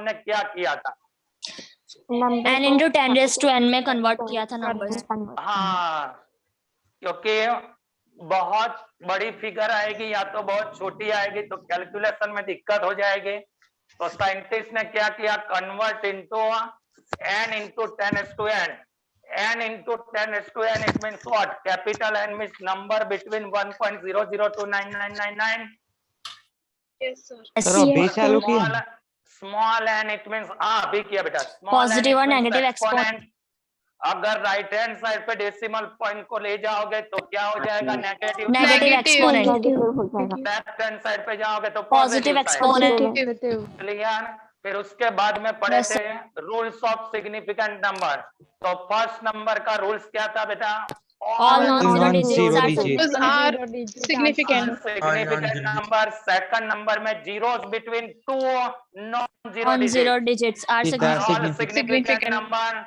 हमने क्या किया था, n into 10 raised to n में कन्वर्ट किया था नंबर्स। हाँ, क्योंकि बहुत बड़ी फिगर आएगी या तो बहुत छोटी आएगी तो कैलकुलेशन में दिक्कत हो जाएगी। तो साइंटिस्ट ने क्या किया, convert into n into 10⁻n, n into 10⁻n, it means what, capital N means number between 1.00 to 9999। Yes, sir. Small n it means, हाँ अभी किया बेटा, पॉजिटिव और नेगेटिव एक्सपोनेंट। अगर राइट हैंड साइड पे डेसिमल पॉइंट को ले जाओगे तो क्या हो जाएगा, negative exponent. Left hand side पे जाओगे तो पॉजिटिव एक्सपोनेंट। क्लियर। फिर उसके बाद में पढ़े थे रूल्स ऑफ सिग्निफिकेंट नंबर। तो फर्स्ट नंबर का रूल्स क्या था बेटा, All non-zero digits are significant. Significant number. Second number में zeros between two non non-zero digits are significant. Significant number.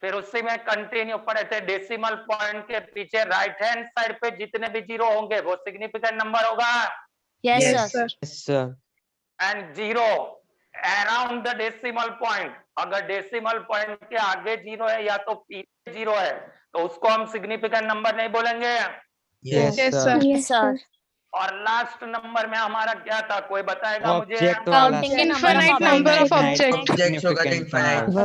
फिर उसी में कंटिन्यू पढ़े थे डेसिमल पॉइंट के पीछे राइट हैंड साइड पे जितने भी जीरो होंगे वो सिग्निफिकेंट नंबर होगा। Yes, sir. Yes, sir. And zero around the decimal point, अगर डेसिमल पॉइंट के आगे जीरो है या तो पीछे जीरो है तो उसको हम सिग्निफिकेंट नंबर नहीं बोलेंगे। Yes, Yes, sir. sir. Yes, sir. और लास्ट नंबर में हमारा क्या था, कोई बताएगा मुझे? Object वाला Counting के Infinite number of objects. significant number.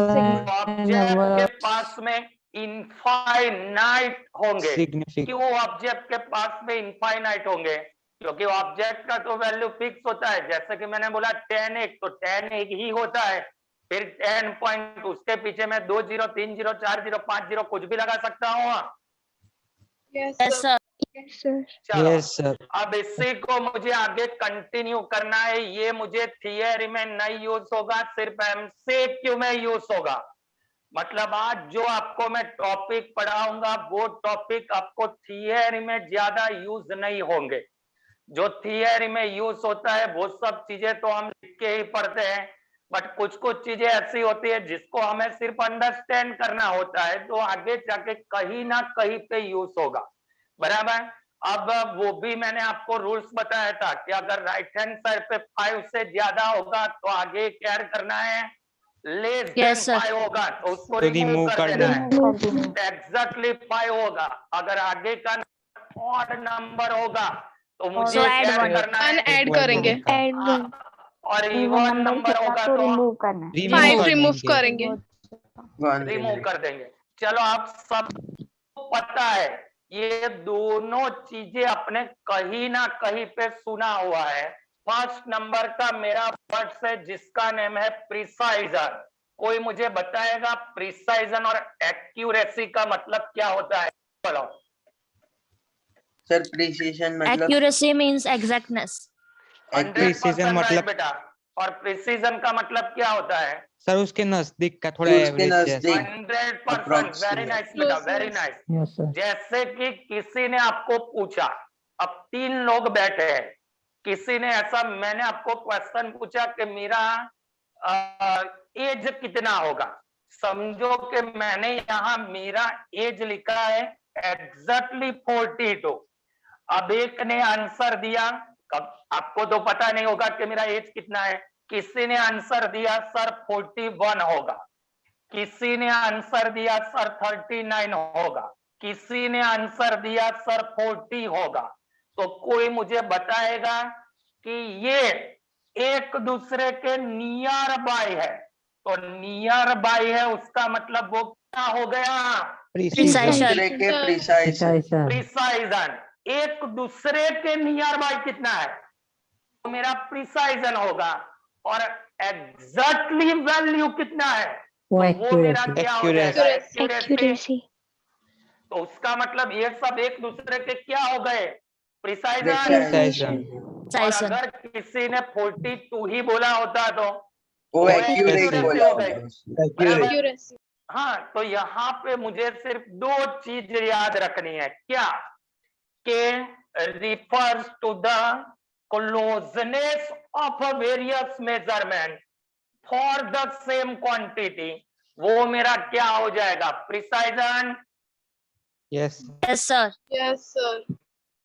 Object के पास में इनफाइनाइट होंगे। Significant. क्यों ऑब्जेक्ट के पास में इनफाइनाइट होंगे? क्योंकि ऑब्जेक्ट का तो वैल्यू फिक्स होता है, जैसे कि मैंने बोला 10 एक तो 10 एक ही होता है, फिर 10 पॉइंट उसके पीछे में 2 0 3 0 4 0 5 0 कुछ भी लगा सकता हूँ। Yes, Yes, sir. sir. चलो Yes, sir. अब इसी को मुझे आगे कंटिन्यू करना है। ये मुझे थियरी में नहीं यूज होगा, सिर्फ एमसीक्यू में यूज होगा। मतलब आज जो आपको मैं टॉपिक पढ़ाऊंगा वो टॉपिक आपको थियरी में ज्यादा यूज नहीं होंगे। जो थियरी में यूज होता है वो सब चीजें तो हम लिख के ही पढ़ते हैं, बट कुछ कुछ चीजें ऐसी होती है जिसको हमें सिर्फ अंडरस्टैंड करना होता है, तो आगे जाके कहीं ना कहीं पे यूज होगा। बराबर। अब वो भी मैंने आपको रूल्स बताया था कि अगर राइट हैंड साइड पे 5 से ज्यादा होगा तो आगे क्या करना है, लेस देन Yes, sir. 5 होगा तो उसको तो रिमूव remove कर देना है। करना एग्जैक्टली 5 होगा। अगर आगे का ऑड नंबर होगा तो मुझे So add क्या one. करना है, ऐड करेंगे। और इवन नंबर होगा तो रिमूव करना है। 5 रिमूव करेंगे। रिमूव कर देंगे। चलो आप सब पता है ये दोनों चीजें अपने कहीं ना कहीं पे सुना हुआ है। फर्स्ट नंबर का मेरा वर्ड्स है जिसका नेम है प्रिसाइजन। कोई मुझे बताएगा प्रिसाइजन और एक्यूरेसी का मतलब क्या होता है? बोलो सर। प्रिसीजन मतलब Accuracy means exactness. 100% मतलब- राइट बेटा। और प्रिसीजन का मतलब क्या होता है? सर उसके नजदीक का थोड़ा उसके एवरेज नजदीक। 100%। वेरी नाइस बेटा, वेरी नाइस। जैसे कि किसी ने आपको पूछा, अब 3 लोग बैठे हैं, किसी ने ऐसा, मैंने आपको क्वेश्चन पूछा कि मेरा एज कितना होगा। समझो कि मैंने यहाँ मेरा एज लिखा है एग्जैक्टली 42। अब एक ने आंसर दिया, आपको तो पता नहीं होगा कि मेरा एज कितना है। किसी ने आंसर दिया सर 41 होगा, किसी ने आंसर दिया सर 39 होगा, किसी ने आंसर दिया सर 40 होगा। तो कोई मुझे बताएगा कि ये एक दूसरे के नियर बाय है। तो नियर बाय है उसका मतलब वो क्या हो गया? दूसरे के प्रिसाइजन। एक दूसरे के नियर बाय कितना है तो मेरा प्रिसाइजन होगा। और एग्जैक्टली वैल्यू कितना है तो वो मेरा क्या हो जाएगा? एक्यूरेसी। तो उसका मतलब ये सब एक दूसरे के क्या हो गए? प्रिसाइजन। और अगर किसी ने 42 ही बोला होता तो वो एक्यूरेसी बोला हो गई। होगा। Accuracy. हाँ, तो यहाँ पे मुझे सिर्फ 2 चीज याद रखनी है। क्या? के refers to the closeness of various measurement for the same quantity, वो मेरा क्या हो जाएगा? Precision. Yes Yes, sir. Yes, sir.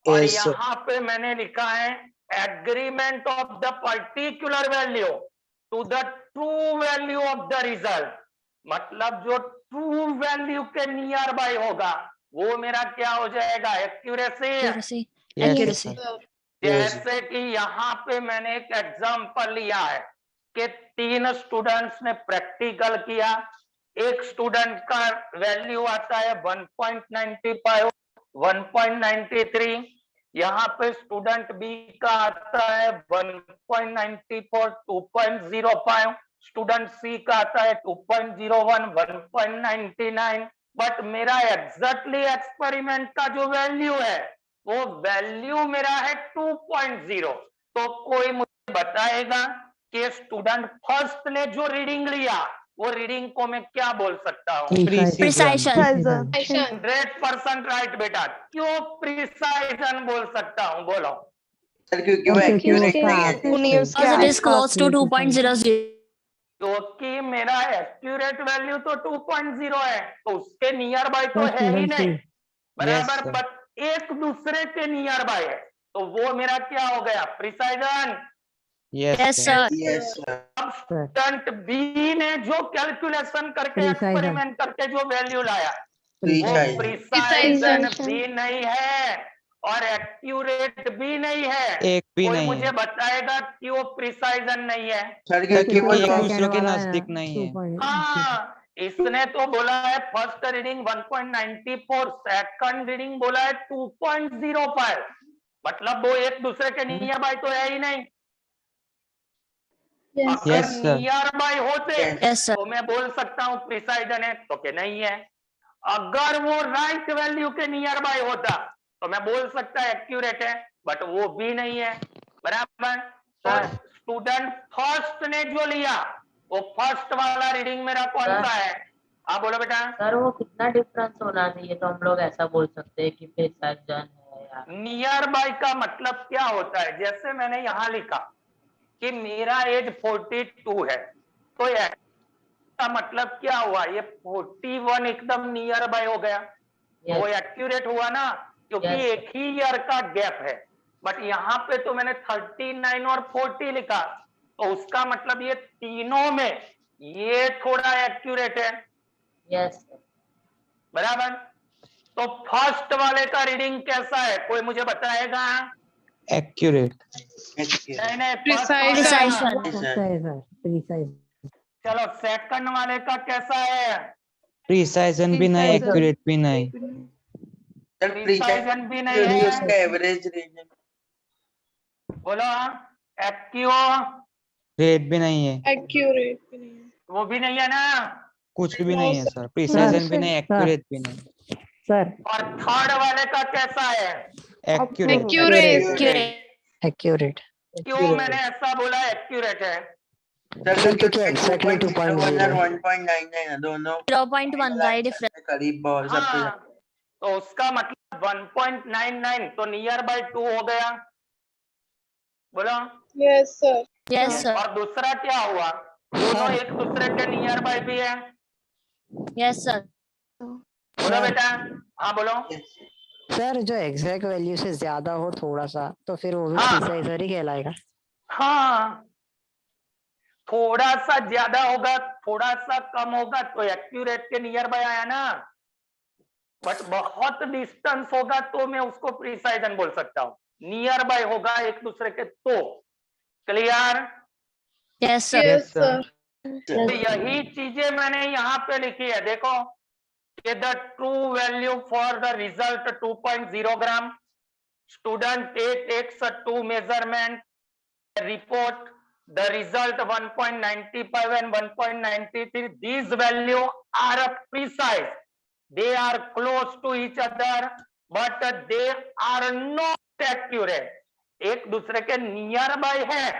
और Yes, sir. यहाँ पे मैंने लिखा है agreement of the particular value to the true value of the result, मतलब जो ट्रू वैल्यू के नियर बाय होगा वो मेरा क्या हो जाएगा, accuracy. Accuracy. Yes, Accuracy. sir. जैसे कि यहाँ पे मैंने एक एग्जांपल लिया है कि 3 स्टूडेंट्स ने प्रैक्टिकल किया, एक स्टूडेंट का वैल्यू आता है 1.95, 1.93, यहाँ पे स्टूडेंट बी का आता है 1.94, 2.05, स्टूडेंट सी का आता है 2.01, 1.99, बट मेरा एग्जैक्टली एक्सपेरिमेंट का जो वैल्यू है वो वैल्यू मेरा है 2.0। तो कोई मुझे बताएगा कि स्टूडेंट फर्स्ट ने जो रीडिंग लिया वो रीडिंग को मैं क्या बोल सकता हूँ? Precision. 100% राइट बेटा। क्यों प्रिसाइजन बोल सकता हूँ, बोलो। सर क्योंकि वो एक्यूरेट नहीं है। Because it is close to 2.00. क्योंकि मेरा एक्यूरेट वैल्यू तो 2.0 है, तो उसके नियर बाय तो है ही नहीं, बराबर। sir. बट एक दूसरे के नियर बाय है, तो वो मेरा क्या हो गया, precision. Yes, Yes, sir. sir. Yes sir. अब स्टूडेंट बी ने जो कैलकुलेशन करके एक्सपेरिमेंट करके जो वैल्यू लाया वो प्रिसाइजन प्रिसाइजन भी नहीं है और एक्यूरेट भी नहीं है। एक भी कोई नहीं मुझे है बताएगा कि वो प्रिसाइजन नहीं है? सर सर, क्योंकि वो क्योंकि एक दो- दूसरे के नजदीक नहीं है। हाँ, इसने तो बोला है फर्स्ट रीडिंग 1.94, सेकंड रीडिंग बोला है 2.05, मतलब वो एक दूसरे के नियर बाय तो है ही नहीं। अगर Yes, sir. नियर बाय होते Yes, sir. तो मैं बोल सकता हूँ प्रिसाइजन है, तो कि नहीं है। अगर वो राइट वैल्यू के नियर बाय होता तो मैं बोल सकता है एक्यूरेट है, बट वो भी नहीं है, बराबर। तो स्टूडेंट फर्स्ट ने जो लिया वो फर्स्ट वाला रीडिंग मेरा कौन सा है? हाँ बोलो बेटा। सर वो कितना डिफरेंस होना चाहिए तो हम लोग ऐसा बोल सकते हैं कि प्रिसाइजन है या नियर बाय का मतलब क्या होता है? जैसे मैंने यहां लिखा कि मेरा एज 42 है, तो का मतलब क्या हुआ, ये 41 एकदम नियर बाय हो गया, वो एक्यूरेट हुआ ना, क्योंकि Yes. एक ही ईयर का गैप है। बट यहाँ पे तो मैंने 39 और 40 लिखा, तो उसका मतलब ये तीनों में ये थोड़ा एक्यूरेट है, यस बराबर। तो फर्स्ट वाले का रीडिंग कैसा है, कोई मुझे बताएगा? Accurate. नहीं नहीं, Precision. Precision. चलो सेकंड वाले का कैसा है? Precision भी नहीं, Precision. accurate भी नहीं। सर प्रिसाइजन भी नहीं क्योंकि है, उसका एवरेज रेंज बोलो। एक्यूरेट Rate भी नहीं है, Accurate. वो भी नहीं है ना। कुछ भी नहीं है No, सर। Precision भी नहीं, accurate भी नहीं। और थर्ड वाले का कैसा है? Accurate. Accurate. Accurate. क्यों मैंने ऐसा बोला एक्यूरेट है? सर क्योंकि exactly 2.0 और 1.99 है दोनों 0.1 right difference. के करीब बहुत सबसे हाँ, तो उसका मतलब 1.99 तो नियर बाय 2 हो गया, बोलो। Yes, sir. Yes, sir. और दूसरा क्या हुआ, दोनों एक दूसरे के नियर बाय भी है, Yes, sir. बोलो बेटा। हाँ बोलो। सर जो एग्जैक्ट वैल्यू से ज्यादा हो थोड़ा सा तो फिर वो भी हाँ। प्रिसाइजर ही कहलाएगा। हाँ, थोड़ा सा ज्यादा होगा थोड़ा सा कम होगा तो एक्यूरेट के नियर बाय आया ना, बट बहुत डिस्टेंस होगा तो मैं उसको प्रिसाइजन बोल सकता हूँ, नियर बाय होगा एक दूसरे के तो। Clear? Yes, sir. Yes, sir. sir. तो यही चीजें मैंने यहाँ पे लिखी है, देखो कि the true value for the result 2.0 gram, student A takes 2 measurement, report the result 1.95 and 1.93. These value are precise, they are close to each other but they are not accurate. एक दूसरे के नियर बाय है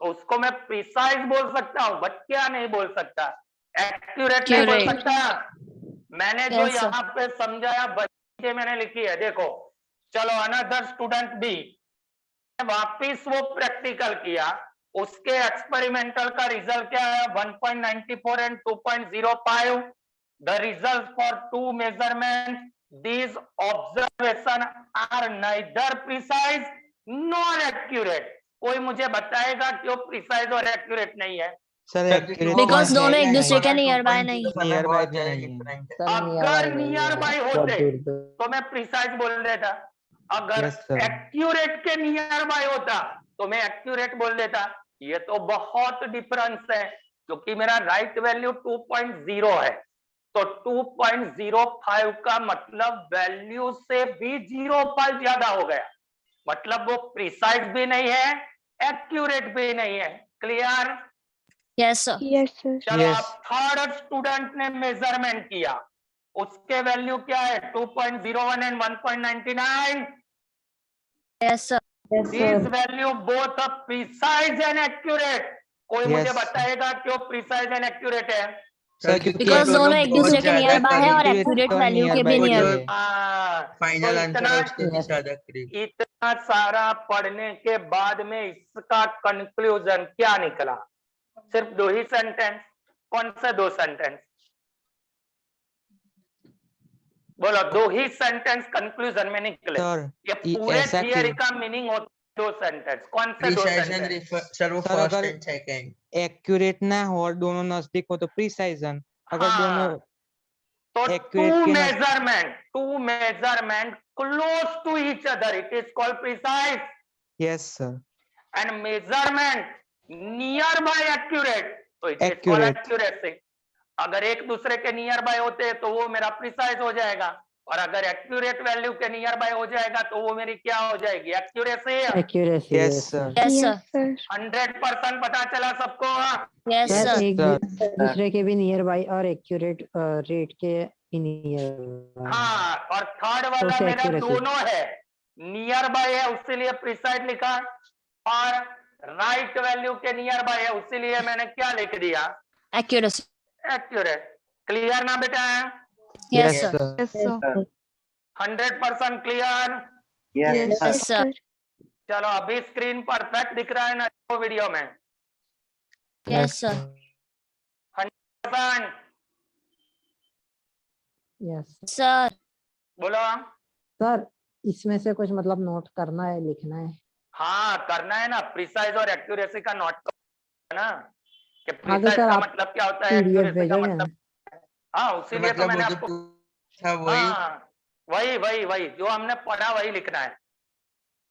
तो उसको मैं precise बोल सकता हूं, बट क्या नहीं बोल सकता, एक्यूरेट नहीं बोल Accurate. सकता। मैंने जो Yes, sir. यहाँ पे समझाया बच्चे मैंने लिखी है, देखो। चलो अनदर स्टूडेंट बी, वापिस वो प्रैक्टिकल किया, उसके एक्सपेरिमेंटल का रिजल्ट क्या है, 1.94 and 2.05। The result for 2 measurement, these observation are neither precise nor accurate. कोई मुझे बताएगा क्यों प्रिसाइज और एक्यूरेट नहीं है? सर सर, एक्यूरेट Because दोनों एक है दूसरे के नहीं, nearby नहीं है। Nearby भी नहीं है। डिफरेंट है। सर अगर नियर बाय होते दूर दूर तो मैं प्रिसाइज बोल देता, अगर Yes, sir. एक्यूरेट के नियर बाय होता तो मैं एक्यूरेट बोल देता। ये तो बहुत डिफरेंस है, क्योंकि मेरा राइट वैल्यू 2.0 है, तो 2.05 का मतलब वैल्यू से भी 0.5 ज्यादा हो गया, मतलब वो प्रिसाइज भी नहीं है, एक्यूरेट भी नहीं है। Clear? Yes, sir. Yes, sir. चलो Yes. अब थर्ड स्टूडेंट ने मेजरमेंट किया, उसके वैल्यू क्या है? 2.01 and 1.99। Yes, sir. These value both are precise and accurate. कोई Yes. मुझे बताएगा क्यों प्रिसाइज एंड एक्यूरेट है? सर क्योंकि Because दोनों एक बहुत दूसरे के ज्यादा nearby है और करीब accurate तो value के भी nearby near है। तो फाइनल आंसर इतना है उसके भी ज्यादा करीब। इतना सारा पढ़ने के बाद में इसका कंक्लूजन क्या निकला? सिर्फ 2 ही सेंटेंस। कौन से 2 सेंटेंस? बोलो, 2 ही सेंटेंस कंक्लूजन में निकले। सर ये पूरे ऐसा थियरी क्यों? का मीनिंग होता है 2 सेंटेंस। कौन से 2 प्रिसाइजन सेंटेंस? सर वो सर, फर्स्ट अगर- एंड सेकंड। एक्यूरेट ना हो और दोनों नजदीक हो तो प्रिसाइजन, अगर दोनों हाँ, तो accurate के two measurement close to each other, it is called precise. Yes sir, and measurement near by accurate, तो it is called Accurate. Accuracy. अगर एक दूसरे के नियर बाय होते हैं तो वो मेरा प्रिसाइज हो जाएगा, और अगर एक्यूरेट वैल्यू के नियर बाय हो जाएगा तो वो मेरी क्या हो जाएगी? Accuracy. Accuracy. Yes sir, Yes, sir. sir. 100% पता चला सबको? Yes, sir sir. एक sir. दूसरे के भी नियर बाई और एक्यूरेट रेट के नियर हाँ, और थर्ड वाला उसे मेरा accuracy. दोनों है, नियर बाय है उसीलिए प्रिसाइज लिखा, और राइट वैल्यू के नियर बाय है उसीलिए मैंने क्या लिख दिया? Accuracy. एक्यूरेट। क्लियर ना बेटा? Yes, yes sir. Sir, Yes, sir. 100% clear? Yes, Yes, sir. चलो अभी स्क्रीन परफेक्ट दिख रहा है ना वीडियो में? Yes, sir. 100%। यस बोलो। सर, इसमें से कुछ मतलब नोट करना है, लिखना है? हाँ करना है ना, प्रिसाइज और एक्यूरेसी का नोट है ना, कि हाँ तो प्रिसाइज सर का आप मतलब क्या होता है, पीडीएफ एक्यूरेसी का भेजोगे ना? मतलब, हाँ उसीलिए तो मतलब मैंने वो जो आपको, था वही। हाँ वही जो हमने पढ़ा वही लिखना है।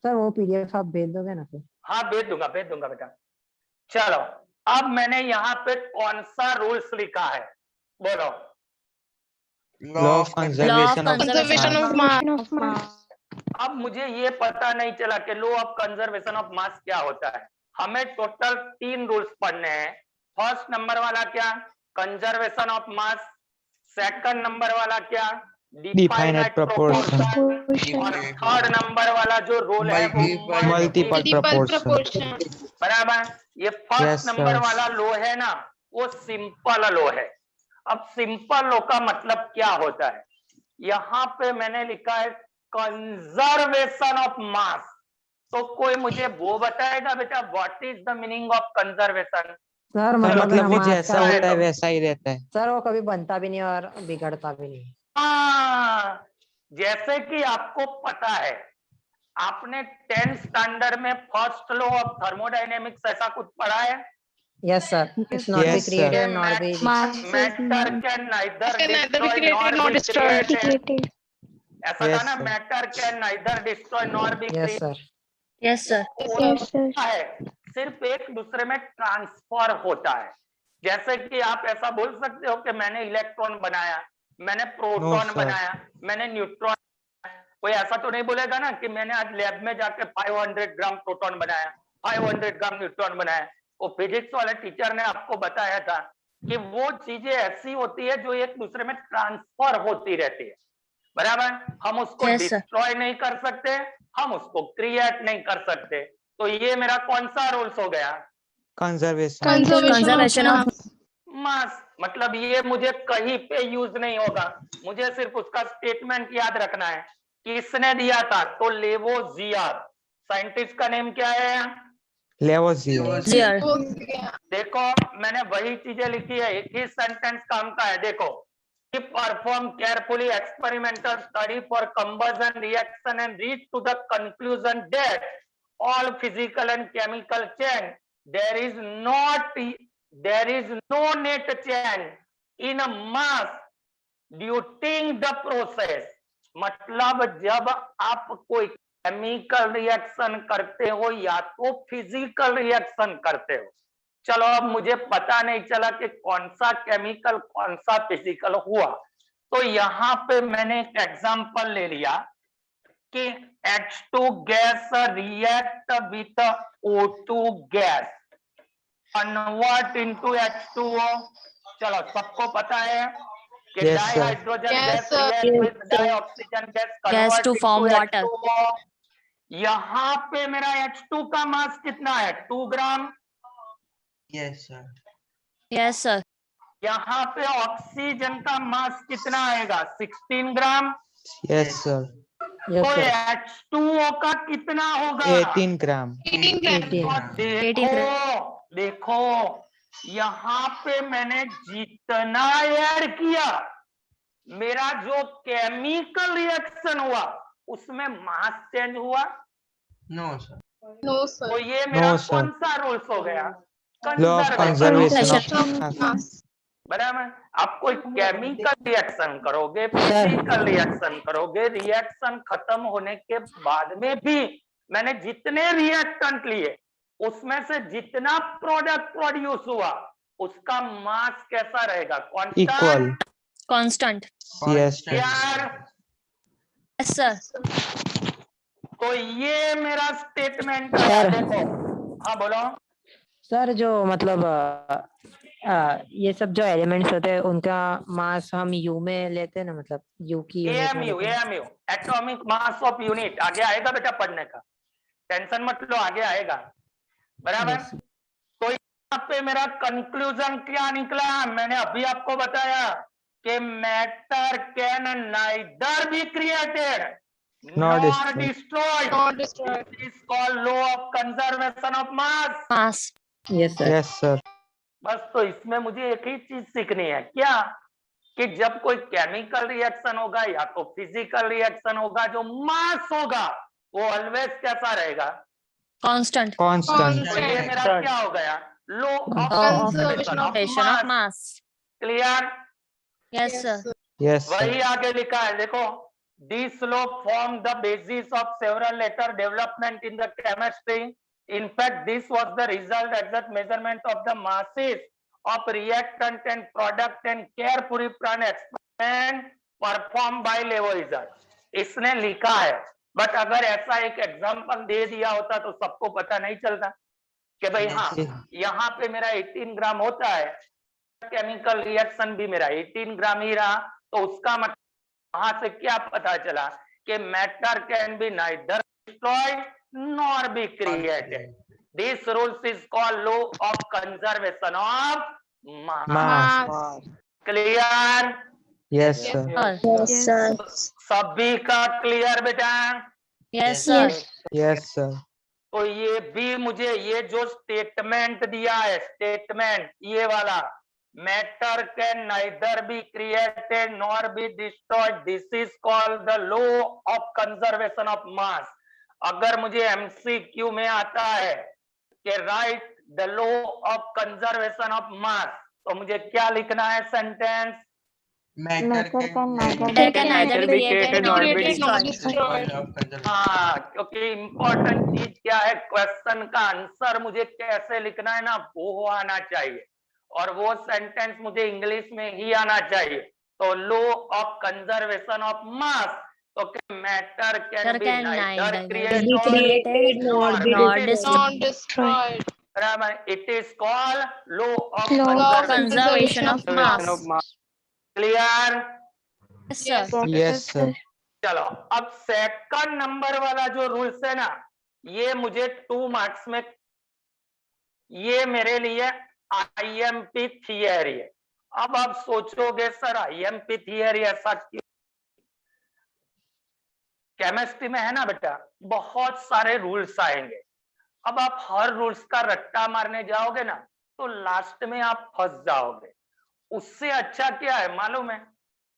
सर वो पीडीएफ आप भेज दोगे ना फिर? हाँ भेज दूंगा बेटा। चलो अब मैंने यहाँ पे कौन सा रूल्स लिखा है? बोलो। Law law of of Law conservation of of Conservation of mass. अब मुझे ये पता नहीं चला कि लॉ ऑफ कंजर्वेशन ऑफ मास क्या होता है। हमें टोटल 3 रूल्स पढ़ने हैं। फर्स्ट नंबर वाला क्या? Conservation of mass. Second number वाला क्या? Definite proportion. और थर्ड नंबर वाला जो रूल है वो मल्टीपल प्रोपोर्शन। proportion. बराबर। ये Yes, फर्स्ट नंबर sir. वाला लो है ना, वो सिंपल लो है। अब सिंपल लो का मतलब क्या होता है? यहाँ पे मैंने लिखा है कंजर्वेशन ऑफ मास। तो कोई मुझे वो बताएगा बेटा, what is the meaning of conservation? Sir sir मतलब मतलब वो मास जैसा का- होता है वैसा ही रहता है। सर वो कभी बनता भी नहीं और बिगड़ता भी नहीं। हाँ, जैसे कि आपको पता है, आपने 10th स्टैंडर्ड में फर्स्ट लॉ ऑफ थर्मोडायनेमिक्स ऐसा कुछ पढ़ा है? Yes sir, it's not be Yes, sir. Created not be matter can neither Can neither be destroy created nor nor be destroyed. Created. ऐसा था Yes, ना, sir. Matter can neither destroy nor be yes created. Sir. Yes, sir. Yes, sir. है, सिर्फ एक दूसरे में transfer होता है। जैसे कि आप ऐसा बोल सकते हो कि मैंने इलेक्ट्रॉन बनाया, मैंने प्रोटॉन sir. बनाया, मैंने न्यूट्रॉन। कोई ऐसा तो नहीं बोलेगा ना कि मैंने आज लैब में जाके 500 ग्राम प्रोटॉन बनाया, 500 ग्राम न्यूट्रॉन बनाया। वो फिजिक्स वाले टीचर ने आपको बताया था कि वो चीजें ऐसी होती है जो एक दूसरे में ट्रांसफर होती रहती है। बराबर। हम उसको Yes, sir. डिस्ट्रॉय नहीं कर सकते, हम उसको क्रिएट नहीं कर सकते। तो ये मेरा कौन सा रूल्स हो गया? कंजर्वेशन। Conservation of मास। मतलब ये मुझे कहीं पे यूज नहीं होगा, मुझे सिर्फ उसका स्टेटमेंट याद रखना है। किसने दिया था? तो लेवोजियर। साइंटिस्ट का नेम क्या है? लेवोजियर। Zero. देखो मैंने वही चीजें लिखी है, एक ही सेंटेंस काम का है। देखो, he performed carefully experimental study for combustion reaction and reached to the conclusion that all physical and chemical chain there is not there is no net change in a mass during the process. मतलब जब आप कोई chemical reaction करते हो या तो physical reaction करते हो, चलो अब मुझे पता नहीं चला कि कौन सा केमिकल कौन सा फिजिकल हुआ, तो यहाँ पे मैंने एक एग्जांपल ले लिया कि H2 gas react with O2 gas convert into H2O। चलो सबको पता है कि Yes, sir. Dihydrogen Yes, gas sir. React with dioxygen gas Gas convert to form into water. H2O। यहाँ पे मेरा H2 का मास कितना है? 2 ग्राम। Yes, sir. Yes, sir. यहाँ पे ऑक्सीजन का मास कितना आएगा? 16 ग्राम। Yes, sir. Yes, तो sir. H2O का कितना होगा? 18 gram. 18 grams. और 18 देखो देखो यहाँ पे मैंने जितना ऐड किया, मेरा जो केमिकल रिएक्शन हुआ उसमें मास चेंज हुआ। No, sir. No, तो sir. ये मेरा No, sir. कौन सा रूल्स हो गया? Law of conservation of mass. Mass. बराबर। आप कोई केमिकल रिएक्शन करोगे, फिजिकल रिएक्शन करोगे, रिएक्शन खत्म होने के बाद में भी मैंने जितने रिएक्टेंट लिए उसमें से जितना प्रोडक्ट प्रोड्यूस हुआ उसका मास कैसा रहेगा? Equal. Constant. Yes, sir. यार, Yes, sir. तो ये मेरा स्टेटमेंट है। सर। देखो, हाँ बोलो। सर जो मतलब ये सब जो एलिमेंट्स होते हैं उनका मास हम यू में लेते हैं ना, मतलब यू की यूनिट में लेते हैं। AMU atomic mass of unit आगे आएगा बेटा पढ़ने का, टेंशन मत लो, आगे आएगा। बराबर। Yes. तो यहाँ पे मेरा कंक्लूजन क्या निकला? मैंने अभी आपको बताया कि matter can neither be created Nor nor destroyed. destroyed. Not destroyed. It is called law of conservation of mass. Mass. Yes, sir. Yes, sir. बस तो इसमें मुझे एक ही चीज सीखनी है, क्या? कि जब कोई केमिकल रिएक्शन होगा या तो फिजिकल रिएक्शन होगा, जो मास होगा वो ऑलवेज कैसा रहेगा? Constant. Constant. तो ये मेरा क्या हो गया? Law of Conservation of Conservation of mass. Clear? Yes, sir. Yes, sir. वही आगे लिखा है, देखो। This law formed the basis of several later development in the chemistry. In fact, this was the result exact measurement of the masses of reactant and product and carefully planned experiment performed by Lavoisier. इसने लिखा है, but अगर ऐसा एक example दे दिया होता तो सबको पता नहीं चलता कि भाई हाँ यहाँ पे मेरा 18 ग्राम होता है, केमिकल रिएक्शन भी मेरा 18 ग्राम ही रहा, तो उसका मतलब वहां से क्या पता चला कि matter can be neither destroyed nor be created. This rules is called law of conservation of mass. Mass. Clear? Yes, sir. Yes, sir. सभी का क्लियर बेटा? Yes, sir. Yes, sir. तो ये भी मुझे ये जो स्टेटमेंट दिया है, स्टेटमेंट ये वाला, matter can neither be created nor be destroyed, this is called the law of conservation of मास। अगर मुझे एमसीक्यू में आता है कि right the law of conservation of mass, तो मुझे क्या लिखना है? Sentence Matter can Matter can neither be created nor be Created nor destroyed. destroyed. हाँ, क्योंकि इंपॉर्टेंट चीज क्या है, क्वेश्चन का आंसर मुझे कैसे लिखना है ना, वो आना चाहिए, और वो सेंटेंस मुझे इंग्लिश में ही आना चाहिए। तो law of conservation of mass, तो matter can be neither created nor Not destroyed. It is called law of Law of Conservation of mass. Clear? Yes, sir. Yes, sir. चलो अब सेकंड नंबर वाला जो rules है ना, ये मुझे 2 marks में, ये मेरे लिए आईएमपी थियरी है। अब आप सोचोगे सर आईएमपी थियरी ऐसा क्यों? केमिस्ट्री में है ना बेटा, बहुत सारे रूल्स आएंगे। अब आप हर रूल्स का रट्टा मारने जाओगे ना तो लास्ट में आप फंस जाओगे। उससे अच्छा क्या है मालूम है?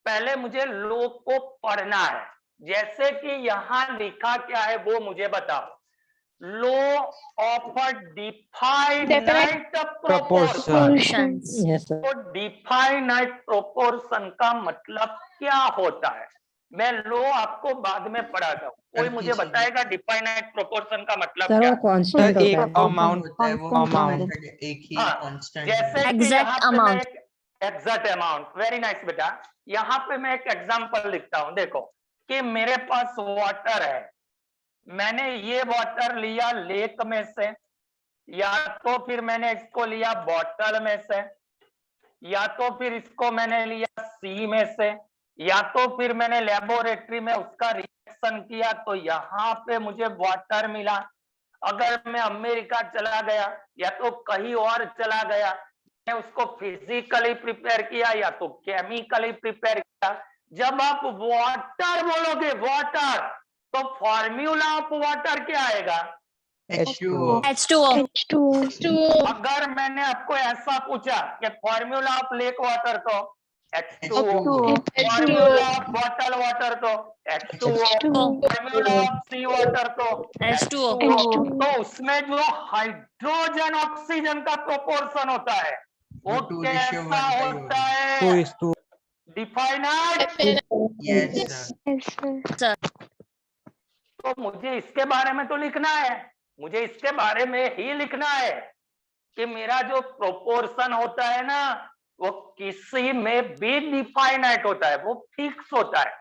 पहले मुझे लॉ को पढ़ना है, जैसे कि यहाँ लिखा क्या है वो मुझे बताओ। Law of a definite proportion. Proportions. Yes, sir. तो डिफाइनाइट प्रोपोर्शन का मतलब क्या होता है, मैं लो आपको बाद में पढ़ाता हूँ। कोई सर, मुझे किसी- बताएगा डिफाइनाइट प्रोपोर्शन का मतलब सर क्या वो है? कांस्टेंट एक होता है। अमाउंट होता है वो amount. एक ही हाँ, कांस्टेंट जैसे कि Exact यहाँ पे मैं amount. एक एग्जैक्ट अमाउंट, वेरी नाइस बेटा। यहाँ पे मैं एक एग्जांपल लिखता हूँ, देखो कि मेरे पास वाटर है, मैंने ये वाटर लिया लेक में से, या तो फिर मैंने इसको लिया बॉटल में से, या तो फिर इसको मैंने लिया सी में से, या तो फिर मैंने लेबोरेटरी में उसका रिएक्शन किया तो यहाँ पे मुझे वाटर मिला। अगर मैं अमेरिका चला गया या तो कहीं और चला गया, मैं उसको फिजिकली प्रिपेयर किया या तो केमिकली प्रिपेयर किया। जब आप वाटर बोलोगे वाटर, तो फॉर्मूला ऑफ वाटर क्या आएगा? H2O। H2O. अगर मैंने आपको ऐसा पूछा कि फॉर्मूला ऑफ लेक वाटर तो H2O, H2O। Formula of bottle water तो H2O, formula of C water तो H2O. तो उसमें जो हाइड्रोजन ऑक्सीजन का प्रोपोर्शन होता है वो वो 2:1 कैसा का ही होता Two है? is to definite. Yes sir. तो मुझे इसके बारे में तो लिखना है, मुझे इसके बारे में ही लिखना है कि मेरा जो प्रोपोर्शन होता है ना वो किसी में भी डिफाइनाइट होता है, वो फिक्स होता है।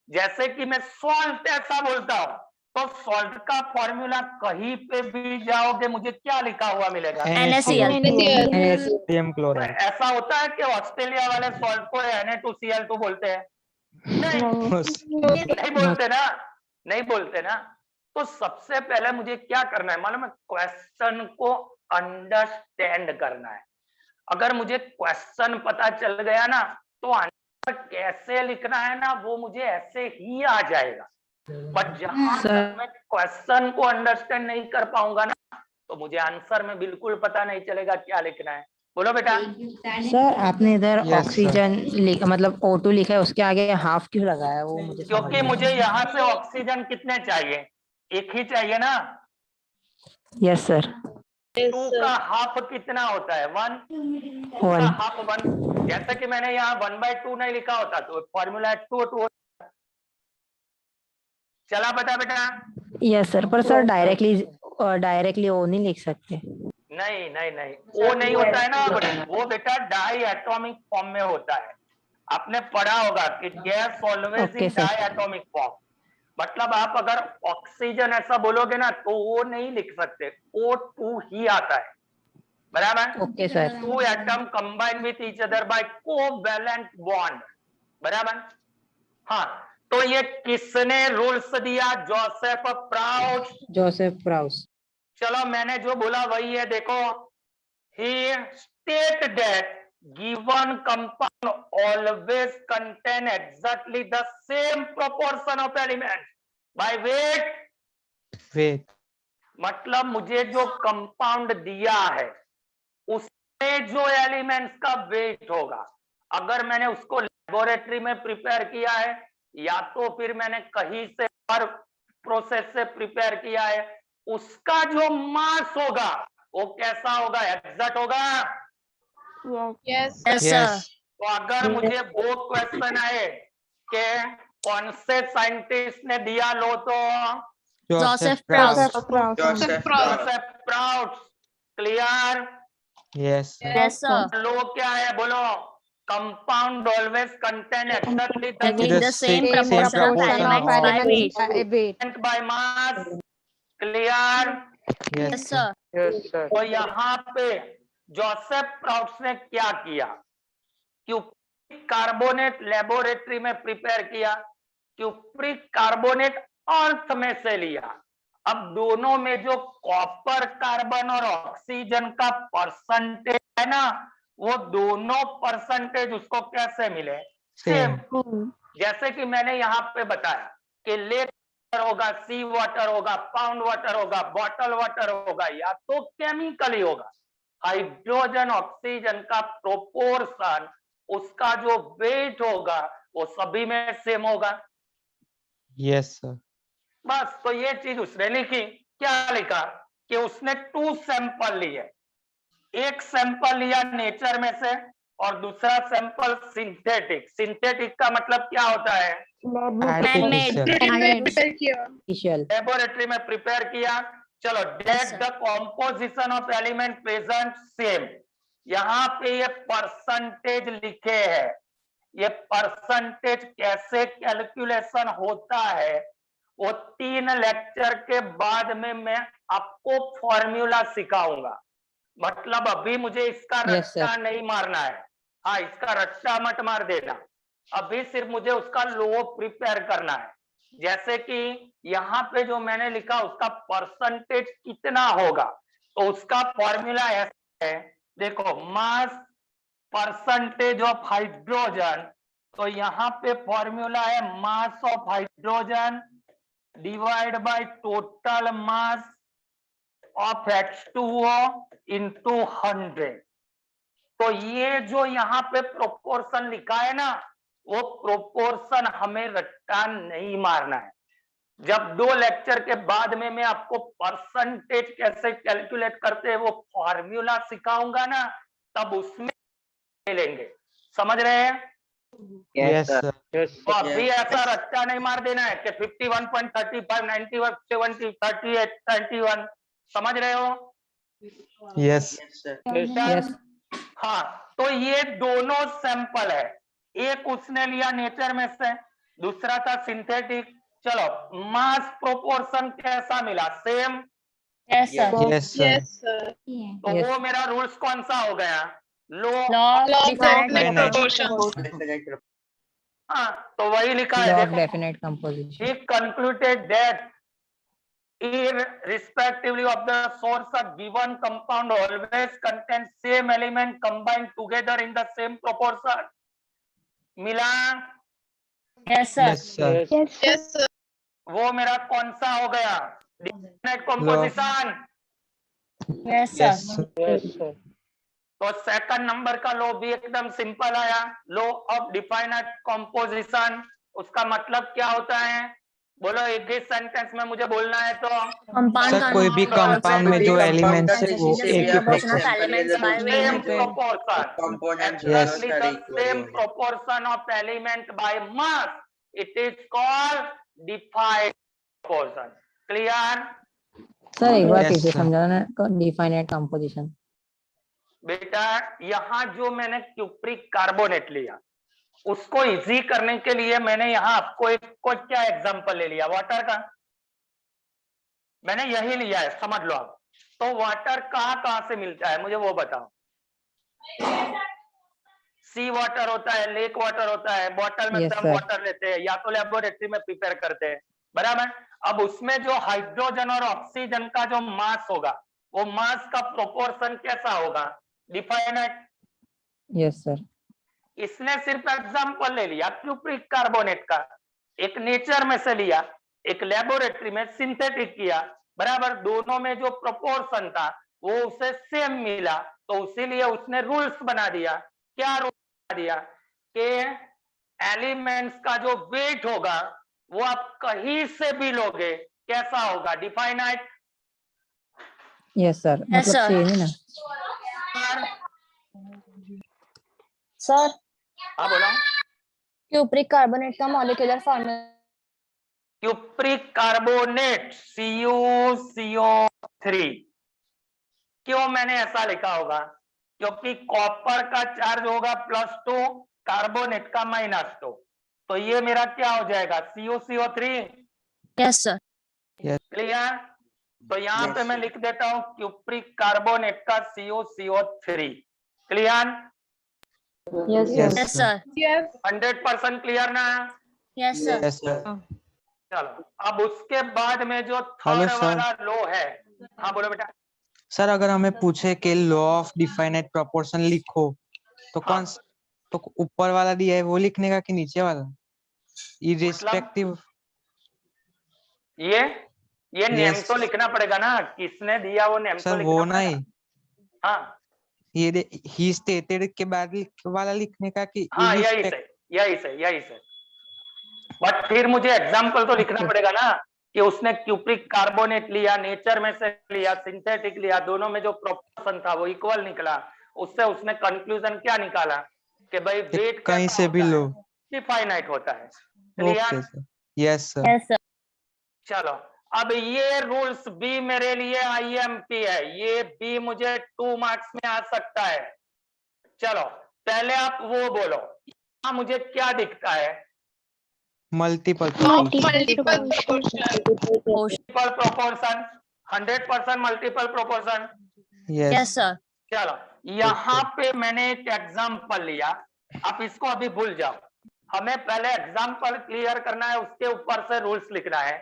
जैसे कि मैं सॉल्ट ऐसा बोलता हूं तो सॉल्ट का फॉर्मूला कहीं पे भी जाओगे मुझे क्या लिखा हुआ मिलेगा? NaCl. sodium chloride. ऐसा होता है कि ऑस्ट्रेलिया वाले सॉल्ट को Na2Cl2 बोलते हैं? नहीं, नहीं बोलते ना, नहीं बोलते ना। तो सबसे पहले मुझे क्या करना है मालूम है? क्वेश्चन को अंडरस्टैंड करना है। अगर मुझे क्वेश्चन पता चल गया ना तो आंसर कैसे लिखना है ना वो मुझे ऐसे ही आ जाएगा। बट जहां तक मैं क्वेश्चन को अंडरस्टैंड नहीं कर पाऊंगा ना तो मुझे आंसर में बिल्कुल पता नहीं चलेगा क्या लिखना है। बोलो बेटा। सर आपने इधर Yes, sir. ऑक्सीजन मतलब O2 लिखा है, उसके आगे हाफ क्यों लगाया वो मुझे समझ क्योंकि नहीं मुझे यहाँ से ऑक्सीजन कितने चाहिए? एक ही चाहिए ना। Yes sir. 2 का हाफ कितना होता है? 1। 2 का हाफ 1। जैसे कि मैंने यहाँ 1/2 नहीं लिखा होता तो फॉर्मूला 2 चला बेटा। यस सर, पर सर डायरेक्टली ओ नहीं लिख सकते। नहीं वो नहीं होता है ना, वो बेटा डाई एटॉमिक फॉर्म में होता है। आपने पढ़ा होगा कि gas always Okay, in sir. Diatomic form. मतलब आप अगर ऑक्सीजन ऐसा बोलोगे ना तो वो नहीं लिख सकते, O2 ही आता है, बराबर? Okay sir. 2 atom combine with each other by covalent bond, बराबर? हाँ, तो ये किसने रूल्स दिया? Joseph proud. जोसेफ प्राउस। चलो मैंने जो बोला वही है, देखो। He stated that given compound always contain exactly the same proportion of elements by weight. Wait. मतलब मुझे जो कंपाउंड दिया है उसमें जो एलिमेंट्स का वेट होगा, अगर मैंने उसको लेबोरेटरी में प्रिपेयर किया है या तो फिर मैंने कहीं से और प्रोसेस से प्रिपेयर किया है, उसका जो मास होगा वो कैसा होगा? एग्जैक्ट होगा। Yes. Yes, sir. Yes. तो अगर मुझे वो क्वेश्चन आए कि कौन से साइंटिस्ट ने दिया लो तो Joseph Proust. Proust. Joseph Joseph proud. Clear? Yes. sir. Yes, sir. लो क्या है बोलो? Compound always contain exactly Having the same same proportion of proportion elements of by weight. By mass. Clear? Yes, Yes, sir. sir. तो यहाँ पे Joseph प्राउड्स ने क्या किया? Cupric carbonate laboratory में प्रिपेयर किया, क्यूप्रिक कार्बोनेट अर्थ में से लिया। अब दोनों में जो कॉपर कार्बन और ऑक्सीजन का परसेंटेज है ना वो दोनों परसेंटेज उसको कैसे मिले? सेम। जैसे कि मैंने यहाँ पे बताया कि लेक वाटर होगा, सी वाटर होगा, पाउंड वाटर होगा, बॉटल वाटर होगा या तो केमिकली होगा। हाइड्रोजन ऑक्सीजन का प्रोपोर्शन, उसका जो वेट होगा वो सभी में सेम होगा। Yes, sir. बस, तो ये चीज उसने लिखी। क्या लिखा? कि उसने 2 सैंपल लिए, एक सैंपल लिया नेचर में से और दूसरा सैंपल सिंथेटिक। सिंथेटिक का मतलब क्या होता है? Artificial. लेबोरेटरी में प्रिपेयर किया। चलो, that the composition of element present same. यहाँ पे ये परसेंटेज लिखे हैं। ये परसेंटेज कैसे कैलकुलेशन होता है वो 3 लेक्चर के बाद में मैं आपको फॉर्मूला सिखाऊंगा। मतलब अभी मुझे इसका Yes, sir. रट्टा नहीं मारना है। हाँ, इसका रट्टा मत मार देना। अभी सिर्फ मुझे उसका लो प्रिपेयर करना है। जैसे कि यहाँ पे जो मैंने लिखा उसका परसेंटेज कितना होगा, तो उसका फॉर्मूला ऐसा है, देखो, मास परसेंटेज ऑफ हाइड्रोजन। तो यहाँ पे फॉर्मूला है mass of hydrogen divide by total mass of H2O into 100। तो ये जो यहाँ पे प्रोपोर्शन लिखा है ना, वो प्रोपोर्शन हमें रट्टा नहीं मारना है। जब 2 लेक्चर के बाद में मैं आपको परसेंटेज कैसे कैलकुलेट करते हैं वो फॉर्मूला सिखाऊंगा ना, तब उसमें लेंगे। समझ रहे हैं? Yes, sir. तो अभी ऐसा रट्टा नहीं मार देना है कि 51.35, 91, 70, 38, 91। समझ रहे हो? Yes. Yes. हाँ, तो ये दोनों सैंपल है। एक उसने लिया नेचर में से, दूसरा था सिंथेटिक। चलो, मास प्रोपोर्शन कैसा मिला? Same. Yes, sir. Yes, sir. तो Yes. वो मेरा रूल्स कौन सा हो गया? लो। Law of definite Finite. proportion. हाँ, तो वही लिखा Law है, of देखो। definite composition. He concluded that irrespectively of the source, a given compound always contains same element combined together in the same proportion. मिला? Yes, sir. Yes, sir. वो मेरा कौन सा हो गया? Definite composition। Yes, sir. Yes, sir. तो second number का लो भी एकदम सिंपल आया, लो ऑफ डिफाइनाइट कॉम्पोजिशन। उसका मतलब क्या होता है? बोलो, एक ही सेंटेंस में मुझे बोलना है तो। Compound Sir, कोई भी compound में जो elements है वो एक ही proportion of proportion. elements by way Same of proportion. Components Yes. Exactly the same proportion of element by mass. It is called definite proportion. Clear? Sir एक बार Yes, फिर से sir. समझाना डिफाइनाइट कंपोजिशन। बेटा, यहाँ जो मैंने क्यूप्रिक कार्बोनेट लिया उसको इजी करने के लिए मैंने यहाँ आपको एक को क्या एग्जांपल ले लिया? वाटर का। मैंने यही लिया है, समझ लो आप। तो वाटर कहाँ से मिलता है मुझे वो बताओ। सी वाटर होता है, लेक वाटर होता है, बॉटल में Yes, हम sir. वाटर लेते हैं या तो लेबोरेटरी में प्रिपेयर करते हैं, बराबर। अब उसमें जो हाइड्रोजन और ऑक्सीजन का जो मास होगा वो मास का प्रोपोर्शन कैसा होगा? डिफाइनाइट। Yes sir. इसने सिर्फ एग्जांपल ले लिया क्यूप्रिक कार्बोनेट का, एक नेचर में से लिया, एक लेबोरेटरी में सिंथेटिक किया, बराबर। दोनों में जो प्रोपोर्शन था वो उसे सेम मिला, तो इसीलिए उसने रूल्स बना दिया। क्या रूल बना दिया? कि एलिमेंट्स का जो वेट होगा वो आप कहीं से भी लोगे, कैसा होगा? डिफाइनाइट। यस सर, Yes, मतलब sir. सेम है ना। सर, हाँ बोलो। क्यूप्रिक कार्बोनेट का molecular formula cupric carbonate CuCO3। क्यों मैंने ऐसा लिखा होगा? क्योंकि कॉपर का चार्ज होगा +2, कार्बोनेट का -2, तो ये मेरा क्या हो जाएगा? CuCO3। Yes sir. क्लियर? तो यहाँ Yes, पे मैं sir. लिख देता हूँ क्यूप्रिक कार्बोनेट का CuCO3। Clear? Yes, yes sir. Sir. 100% clear ना? Yes sir. Yes, sir. चलो, अब उसके बाद में जो Hello, थर्ड sir. वाला लो है, हाँ बोलो बेटा। सर अगर हमें पूछे कि लॉ ऑफ डिफाइनाइट प्रोपोर्शन लिखो तो हाँ। तो ऊपर वाला दिया है वो लिखने का कि नीचे वाला? इररिस्पेक्टिव। ये नेम Yes. तो लिखना पड़ेगा ना, किसने दिया वो नेम तो सर लिखना वो पड़ेगा। नहीं, हाँ ये ही स्टेटेड के बाद वाला लिखने का कि हाँ, irrespect- यही से। बट फिर मुझे एग्जाम्पल तो लिखना पड़ेगा ना। कि उसने क्यूप्रिक कार्बोनेट लिया, नेचर में से लिया, सिंथेटिक लिया, दोनों में जो प्रोपोर्शन था वो इक्वल निकला, उससे उसने कंक्लूजन क्या निकाला कि भाई वेट कहीं से भी लो। डिफाइनाइट होता है। Okay clear? Sir, yes sir. Yes, sir. चलो अब ये रूल्स बी मेरे लिए आईएमपी है, ये बी मुझे 2 मार्क्स में आ सकता है। चलो पहले आप वो बोलो, हाँ मुझे क्या दिखता है? Multiple proportion, 100% multiple proportion. Yes, yes sir. चलो यहाँ पे मैंने एक एग्जाम्पल लिया, आप इसको अभी भूल जाओ, हमें पहले एग्जाम्पल क्लियर करना है, उसके ऊपर से रूल्स लिखना है।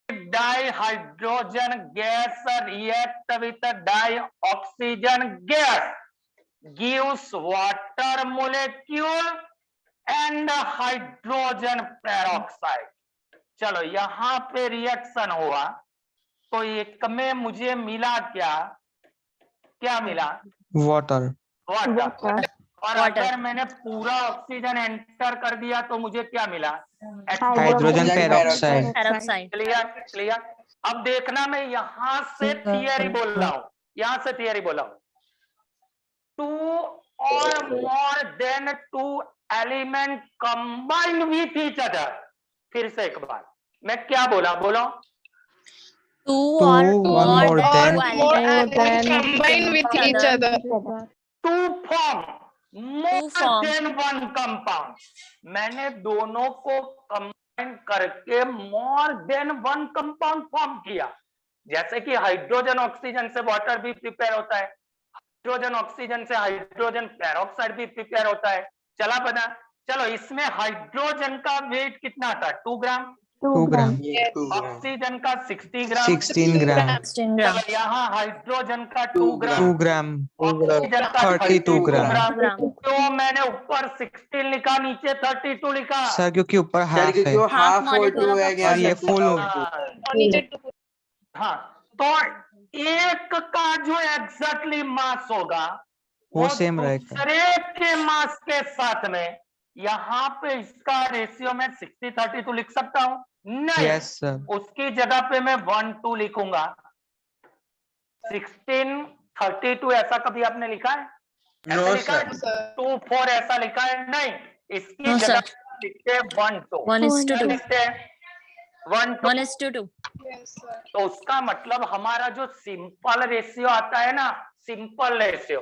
Dihydrogen gas react with dioxygen gas gives water molecule and hydrogen peroxide. चलो यहाँ पे रिएक्शन हुआ तो एक में मुझे मिला क्या मिला? वाटर। वाटर। और Water. अगर मैंने पूरा ऑक्सीजन एंटर कर दिया तो मुझे क्या मिला? Hydrogen peroxide. Peroxide. क्लियर? अब देखना मैं यहां से थियरी बोल रहा हूं, यहां से थियरी बोला हूं। 2 or more than 2 element combine with each other. फिर से एक बार मैं क्या बोला, बोलो। Two Two or or more more than than two elements combine with each other. To form more form. Then one compound. मैंने दोनों को कंबाइन करके more than one compound form किया। जैसे कि हाइड्रोजन ऑक्सीजन से वाटर भी प्रिपेयर होता है, हाइड्रोजन ऑक्सीजन से हाइड्रोजन पेरोक्साइड भी प्रिपेयर होता है। चला पता? चलो इसमें हाइड्रोजन का वेट कितना था? 2 ग्राम। 2 ग्राम। ऑक्सीजन का 60 ग्राम। 16 ग्राम। 16 grams. चलो यहाँ हाइड्रोजन का 2 ग्राम, 2 ग्राम। ऑक्सीजन का 32 ग्राम। ग्राम। तो मैंने ऊपर 16 लिखा, नीचे 32 लिखा। सर क्योंकि ऊपर हाफ है Half molecule of और ये oxygen. फुल हो। हाँ, तो एक का जो एग्जैक्टली मास होगा वो सेम रहेगा। दूसरे के मास के साथ में, यहाँ पे इसका रेशियो में 60-32 लिख सकता हूँ? नहीं। Yes sir. उसकी जगह पे मैं 1-2 लिखूंगा। 16-32 ऐसा कभी आपने लिखा है? ऐसा लिखा है? 2-4 ऐसा लिखा है? नहीं। इसकी No, जगह sir. लिखते हैं 1-2। 1:2. लिखते हैं 1-2। 1:2. तो उसका मतलब हमारा जो सिंपल रेशियो आता है ना, सिंपल रेशियो,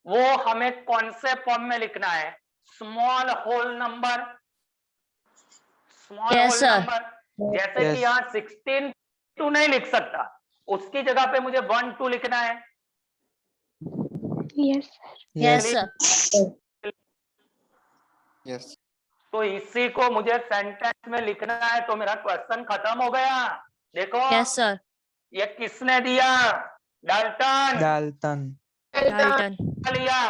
वो हमें कौन से फॉर्म में लिखना है? Small whole number. Small Yes, whole sir. Number. जैसे Yes. कि यहाँ 16-2 नहीं लिख सकता, उसकी जगह पे मुझे 1-2 लिखना है। Yes, sir. Yes. तो इसी को मुझे सेंटेंस में लिखना है, तो मेरा क्वेश्चन खत्म हो गया। देखो Yes, sir. ये किसने दिया? डाल्टन। डाल्टन। Dalton. लिया।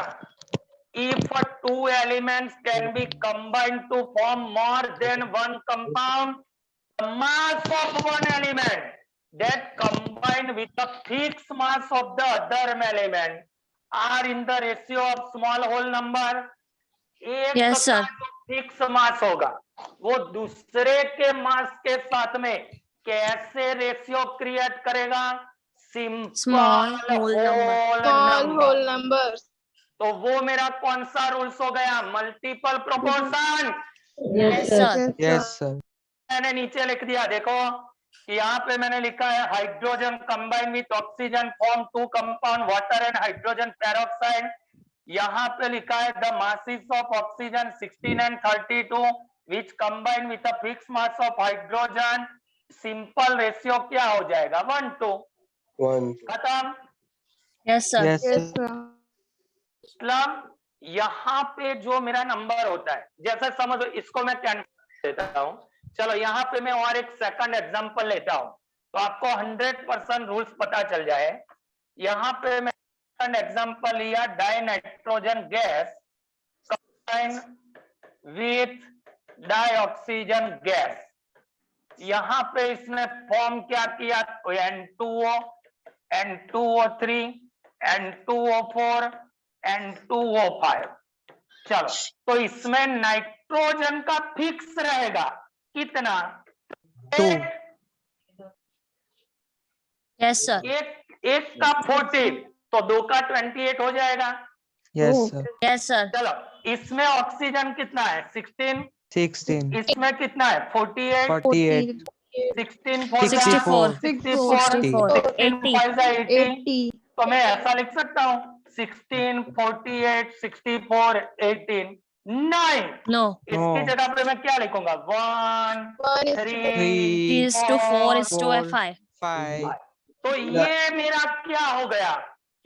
If 2 elements can be combined to form more than one compound, the mass of one element that combined with the fixed mass of the other element are in the ratio of small whole number. एक Yes, sir. Fix mass होगा, वो दूसरे के मास के साथ में कैसे ratio create करेगा? Small whole number. numbers. तो वो मेरा कौन सा रूल्स हो गया? Multiple proportion. Yes, sir. Yes sir. मैंने नीचे लिख दिया, देखो कि यहाँ पे मैंने लिखा है hydrogen combine with oxygen form 2 compound water and hydrogen peroxide. यहाँ पे लिखा है the masses of oxygen 16 and 32 which combine with a fix mass of hydrogen. Simple ratio क्या हो जाएगा? 1-2। खत्म। Yes, sir. यस मतलब यहाँ पे जो मेरा नंबर होता है, जैसे समझो इसको मैं कैंसिल देता हूँ। चलो यहाँ पे मैं और एक सेकंड एग्जांपल लेता हूँ तो आपको 100% रूल्स पता चल जाए। यहाँ पे मैं सेकंड एग्जांपल लिया, dinitrogen gas combine with dioxygen gas. यहाँ पे इसने फॉर्म क्या किया? N2O, N2O3, N2O4, N2O5। चलो तो इसमें नाइट्रोजन का फिक्स रहेगा कितना? 2। Yes, sir. एक का 14 तो 2 का 28 हो जाएगा। Yes, sir. Yes, sir. चलो इसमें ऑक्सीजन कितना है 16, 16, इसमें कितना है 48, 48, 16 4 64, 64, 64, 16 80. 5 80, तो मैं ऐसा लिख सकता हूँ 16 48 64 18 9। No. इसकी No. जगह पे मैं क्या लिखूंगा 1 3 3 is to 4 is to 4, 5. 5. तो ये मेरा क्या हो गया,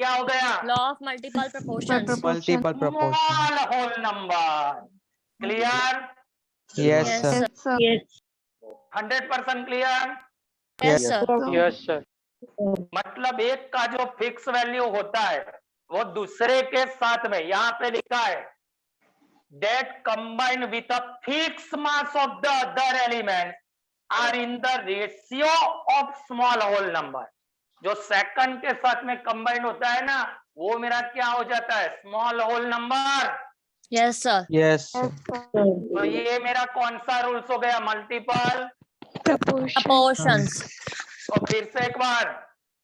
क्या हो गया Law of multiple proportions. Multiple proportion. Small whole number. Clear? Yes, Yes, sir. sir. Yes. 100% clear? Yes, sir. Yes, sir. मतलब एक का जो फिक्स वैल्यू होता है वो दूसरे के साथ में, यहाँ पे लिखा है that combined with a fixed mass of the other elements are in the ratio of small whole number। जो सेकंड के साथ में कंबाइंड होता है ना वो मेरा क्या हो जाता है small whole number. Yes, sir. Yes, sir. तो ये मेरा कौन सा रूल्स हो गया मल्टीपल। Proportions. तो फिर से एक बार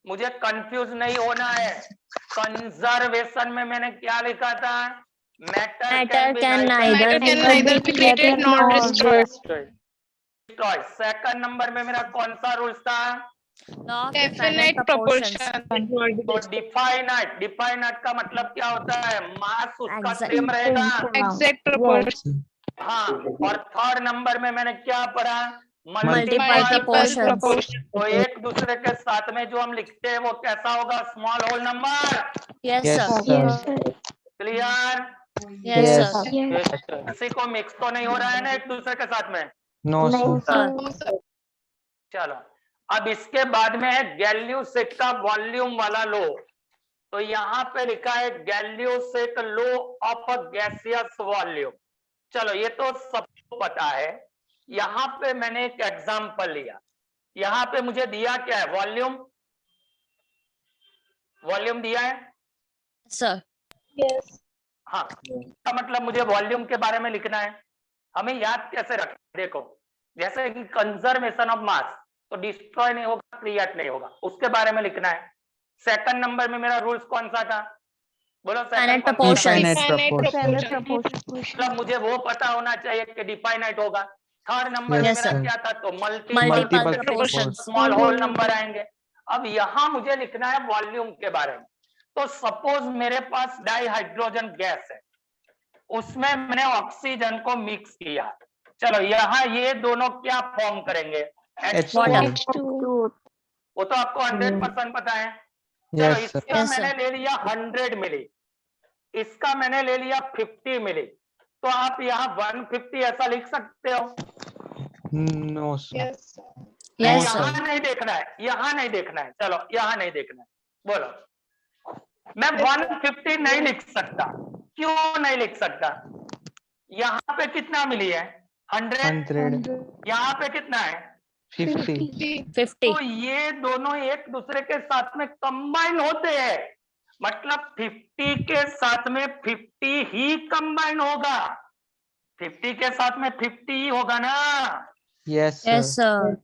मुझे कंफ्यूज नहीं होना है, कंजर्वेशन में मैंने क्या लिखा था Matter can neither be created nor destroyed. Second number में मेरा कौन सा रूल्स था law of Definite definite proportions. proportion. तो डिफाइनाइट, डिफाइनाइट का मतलब क्या होता है मास उसका Exact. सेम रहेगा। Exact proportion. हाँ, और थर्ड नंबर में मैंने क्या पढ़ा Multiple Multiple proportions. proportion. तो एक दूसरे के साथ में जो हम लिखते हैं वो कैसा होगा small whole number. Yes, Yes, sir. sir. Clear? Yes, Yes. sir. Yes, sir. किसी को मिक्स तो नहीं हो रहा है ना एक दूसरे के साथ में। No, sir. Sir. चलो अब इसके बाद में है गैल्यूसेक का वॉल्यूम वाला लो। तो यहाँ पे लिखा है गैल्यूसेक लो ऑफ अ गैसियस वॉल्यूम। चलो ये तो सबको पता है। यहाँ पे मैंने एक एग्जांपल लिया, यहाँ पे मुझे दिया क्या है वॉल्यूम, वॉल्यूम दिया है Sir. हाँ, का मतलब मुझे वॉल्यूम के बारे में लिखना है। हमें याद कैसे रखें, देखो जैसे कि कंजर्वेशन ऑफ मास, तो डिस्ट्रॉय नहीं होगा क्रिएट नहीं होगा, उसके बारे में लिखना है। सेकंड नंबर में मेरा रूल्स कौन सा था बोलो Finite second proportions. Definite proportion. मतलब मुझे वो पता होना चाहिए कि डिफाइनाइट होगा। थर्ड नंबर में Yes, मेरा sir. क्या था तो Multiple Multiple proportions. Small whole number आएंगे। अब यहाँ मुझे लिखना है वॉल्यूम के बारे में। तो सपोज मेरे पास डाइहाइड्रोजन गैस है, उसमें मैंने ऑक्सीजन को मिक्स किया। चलो यहाँ ये दोनों क्या फॉर्म करेंगे H2. वो तो आपको 100% पता है। चलो Yes, sir. इसका Yes, sir. मैंने ले लिया 100 मिली, इसका मैंने ले लिया 50 मिली, तो आप यहाँ 150 ऐसा लिख सकते हो। No, sir. Yes. Yes, यहाँ sir. नहीं देखना है, यहाँ नहीं देखना है, चलो यहाँ नहीं देखना है। बोलो मैं 150 नहीं लिख सकता, क्यों नहीं लिख सकता? यहाँ पे कितना मिली है 100, 100. यहाँ पे कितना है 50. 50. तो ये दोनों एक दूसरे के साथ में कंबाइन होते हैं, मतलब 50 के साथ में 50 ही कंबाइन होगा, 50 के साथ में 50 ही होगा ना। Yes, Yes, sir. sir.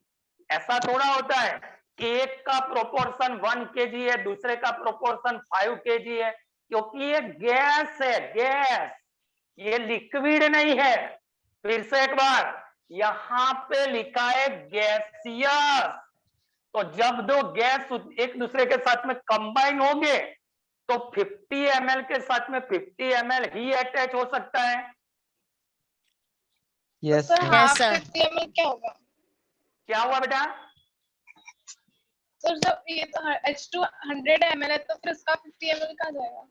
ऐसा थोड़ा होता है एक का प्रोपोर्शन 1 kg है, दूसरे का प्रोपोर्शन 5 kg है, क्योंकि ये गैस है, गैस, ये लिक्विड नहीं है। फिर से एक बार यहाँ पे लिखा है गैसियस, तो जब दो गैस एक दूसरे के साथ में कंबाइन होंगे तो 50 ml के साथ में 50 ml ही अटैच हो सकता है। Yes, Sir, sir. Yes, half sir. 50 ml क्या होगा? क्या हुआ बेटा? सर जब ये तो H2 100 ml है तो फिर इसका 50 ml कहाँ जाएगा?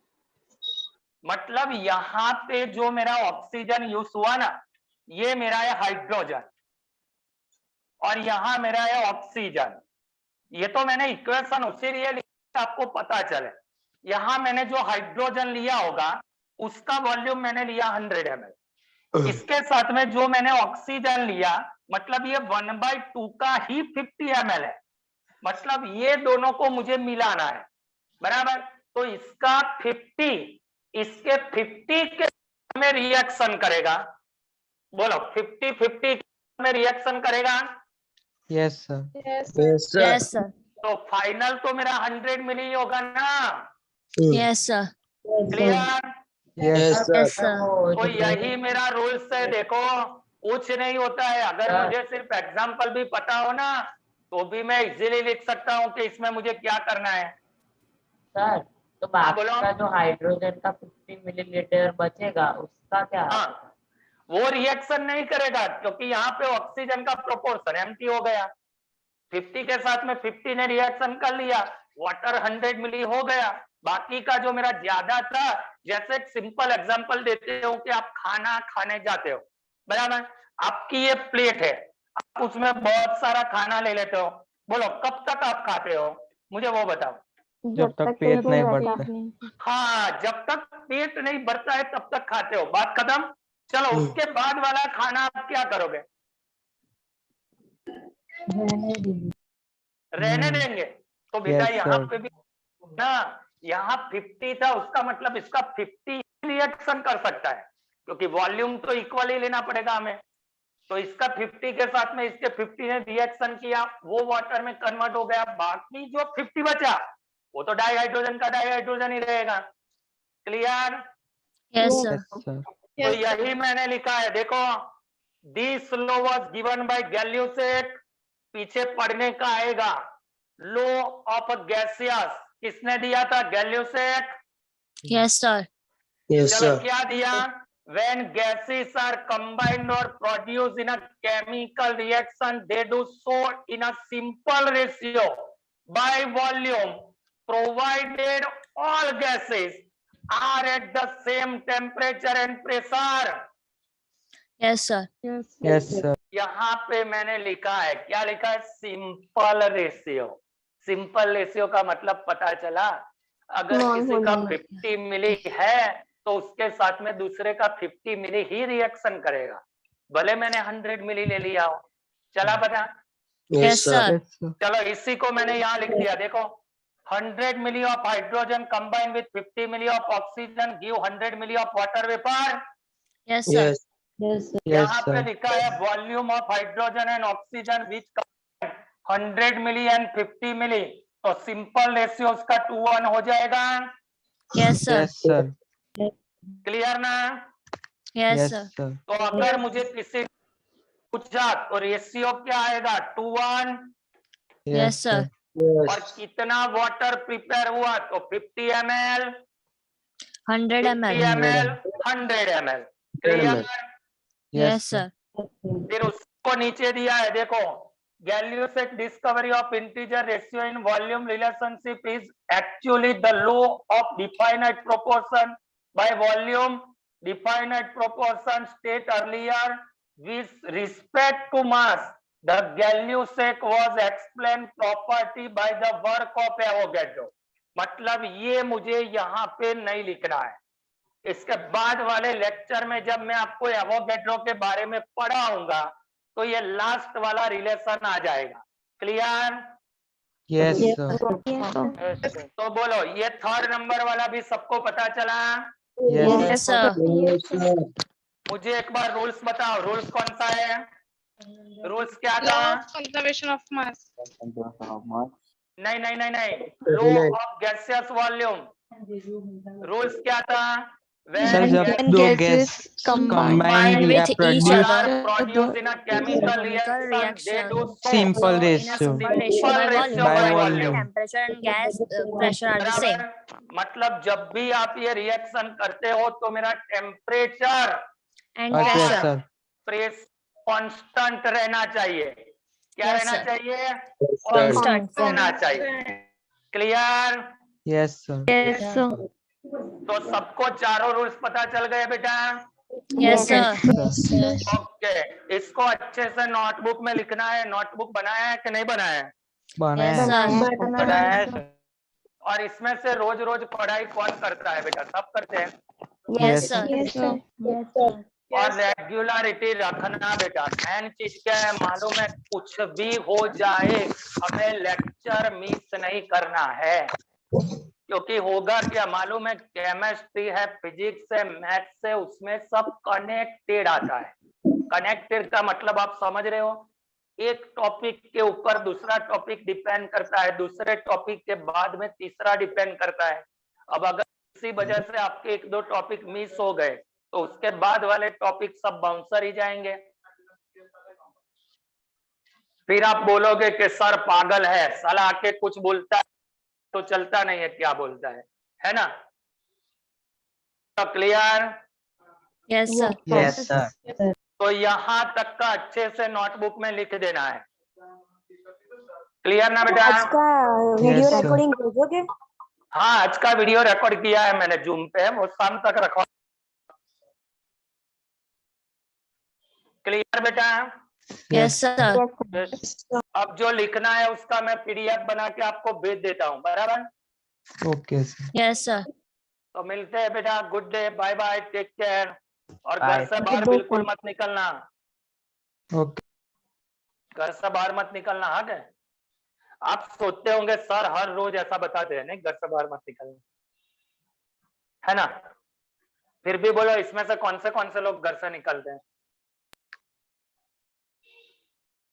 मतलब यहाँ पे जो मेरा ऑक्सीजन यूज हुआ ना, ये मेरा है हाइड्रोजन और यहाँ मेरा है ऑक्सीजन। ये तो मैंने इक्वेशन उसी लिए लिखा आपको पता चले। यहाँ मैंने जो हाइड्रोजन लिया होगा उसका वॉल्यूम मैंने लिया 100 ml, इसके साथ में जो मैंने ऑक्सीजन लिया मतलब ये 1/2 का ही 50 ml है, मतलब ये दोनों को मुझे मिलाना है, बराबर। तो इसका 50 इसके 50 के में रिएक्शन करेगा, बोलो 50-50 में रिएक्शन करेगा। Yes, sir. Yes. Yes, sir. तो फाइनल तो मेरा 100 मिली होगा ना, Yes, sir. Clear? Yes. Yes, sir. तो यही मेरा रूल्स है। देखो कुछ नहीं होता है, अगर सर। मुझे सिर्फ एग्जाम्पल भी पता हो ना तो भी मैं इजीली लिख सकता हूँ कि इसमें मुझे क्या करना है। सर तो हाँ, बाकी बोलो। का जो हाइड्रोजन का 50 मिलीलीटर बचेगा उसका क्या? हाँ, वो रिएक्शन नहीं करेगा क्योंकि यहाँ पे ऑक्सीजन का प्रोपोर्शन एम्प्टी हो गया। 50 के साथ में 50 ने रिएक्शन कर लिया, वाटर 100 मिली हो गया। बाकी का जो मेरा ज्यादा था, जैसे एक सिंपल एग्जांपल देते हो कि आप खाना खाने जाते हो, बराबर, आपकी ये प्लेट है, आप उसमें बहुत सारा खाना ले लेते हो, बोलो कब तक आप खाते हो, मुझे वो बताओ। जब तक पेट नहीं भरता। हाँ, जब तक पेट नहीं भरता है तब तक खाते हो, बात खत्म। चलो उसके बाद वाला खाना आप क्या करोगे? रहने देंगे। तो बेटा Yes, यहाँ sir. पे भी ना, यहाँ 50 था, उसका मतलब इसका 50 रिएक्शन कर सकता है क्योंकि वॉल्यूम तो इक्वल ही लेना पड़ेगा हमें। तो इसका 50 के साथ में इसके 50 ने रिएक्शन किया, वो वाटर में कन्वर्ट हो गया। बाकी जो 50 बचा वो तो डाइहाइड्रोजन का डाइहाइड्रोजन ही रहेगा। Clear? Yes, sir. Yes, sir. तो यही मैंने लिखा है, देखो this law was given by Gay Lussac, पीछे पढ़ने का आएगा। लॉ ऑफ गैसियस किसने दिया था? गैल्यूसेक। Yes, sir. चलो क्या दिया? When gases are combined or produced in a chemical reaction, they do so in a simple ratio by volume, provided all gases are at the same temperature and pressure. Yes, sir. Yes, sir. यहाँ पे मैंने लिखा है, क्या लिखा है? Simple ratio. Simple ratio का मतलब पता चला, अगर किसी का 50 मिली है तो उसके साथ में दूसरे का 50 मिली ही रिएक्शन करेगा, भले मैंने 100 मिली ले लिया हो। चला पता? Yes, sir. Yes, sir. चलो इसी को मैंने यहाँ लिख दिया, देखो 100 milli of hydrogen combine with 50 milli of oxygen give 100 milli of water vapour. Yes, sir. Yes, यहाँ पे sir. लिखा है volume of hydrogen and oxygen which 100 milli and 50 milli, तो सिंपल रेशियो उसका 2:1 हो जाएगा। Yes, sir. Yes, sir. Clear ना? Yes, Yes, sir. sir. तो अगर मुझे किसी पूछा तो रेशियो क्या आएगा? 2:1। Yes, sir. और कितना वाटर प्रिपेयर हुआ? तो 50 ml, 100 50 ml. ml, 100 ml। Clear? Yes, sir. फिर उसको नीचे दिया है, देखो गैल्यूसेक discovery of integer ratio in volume relationship is actually the law of definite proportion by volume. Definite proportion state earlier with respect to mass. The Gay-Lussac was explained property by the work of Avogadro. मतलब ये मुझे यहाँ पे नहीं लिखना है, इसके बाद वाले लेक्चर में जब मैं आपको एवोगैड्रो के बारे में पढ़ाऊंगा तो ये लास्ट वाला रिलेशन आ जाएगा। क्लियर? Yes, sir. तो बोलो ये थर्ड नंबर वाला भी सबको पता चला? Yes, Yes, sir. मुझे एक बार रूल्स बताओ, रूल्स कौन सा है? रूल्स क्या था? Law of conservation of mass. नहीं नहीं नहीं नहीं, law of gaseous volume. Rules क्या था? Sir, जब दो gas combined with या each produce other, produced in a chemical chemical reaction, they do reaction. so simple So, in a ratio simple ratio by volume, by where volume. temperature and gas pressure are the same. बराबर? मतलब जब भी आप ये reaction करते हो तो मेरा टेम्परेचर And और pressure. pressure. प्रेस कांस्टेंट रहना चाहिए। क्या Yes, रहना sir. चाहिए? Constant. रहना चाहिए। क्लियर? Yes, sir. तो सबको चारों रूल्स पता चल गए बेटा? Yes, sir. ओके, इसको अच्छे से नोटबुक में लिखना है। नोटबुक बनाया है कि नहीं बनाया है? Yes, sir. बनाया है। और इसमें से रोज रोज पढ़ाई कौन करता है बेटा? सब करते हैं। Yes, sir. और रेगुलरिटी रखना बेटा। मेन चीज क्या है मालूम है? कुछ भी हो जाए हमें लेक्चर मिस नहीं करना है, क्योंकि होगा क्या मालूम है? केमिस्ट्री है, फिजिक्स है, मैथ्स है, उसमें सब कनेक्टेड आता है। कनेक्टेड का मतलब आप समझ रहे हो? एक टॉपिक के ऊपर दूसरा टॉपिक डिपेंड करता है, दूसरे टॉपिक के बाद में तीसरा डिपेंड करता है। अब अगर इसी वजह से आपके एक दो टॉपिक मिस हो गए तो उसके बाद वाले टॉपिक सब बाउंसर ही जाएंगे। फिर आप बोलोगे कि सर पागल है, साला आके कुछ बोलता है तो चलता नहीं है, क्या बोलता है ना? तो clear? Yes, sir. Yes, sir. तो यहाँ तक का अच्छे से नोटबुक में लिख देना है। क्लियर ना बेटा? वीडियो रिकॉर्डिंग भेजोगे? हाँ, आज का वीडियो रिकॉर्ड किया है मैंने जूम पे, वो शाम तक रखवा। क्लियर बेटा? Yes, sir. अब जो लिखना है उसका मैं पीडीएफ बना के आपको भेज देता हूँ, बराबर? Okay sir. Yes, sir. तो मिलते हैं बेटा, good day, bye bye, take care, और घर Bye. से बाहर बिल्कुल मत निकलना, ओके घर से बाहर मत निकलना। हाँ क्या? आप सोचते होंगे सर हर रोज ऐसा बताते हैं, नहीं, घर से बाहर मत निकलना, है ना? फिर भी बोलो इसमें से कौन से लोग घर से निकलते हैं?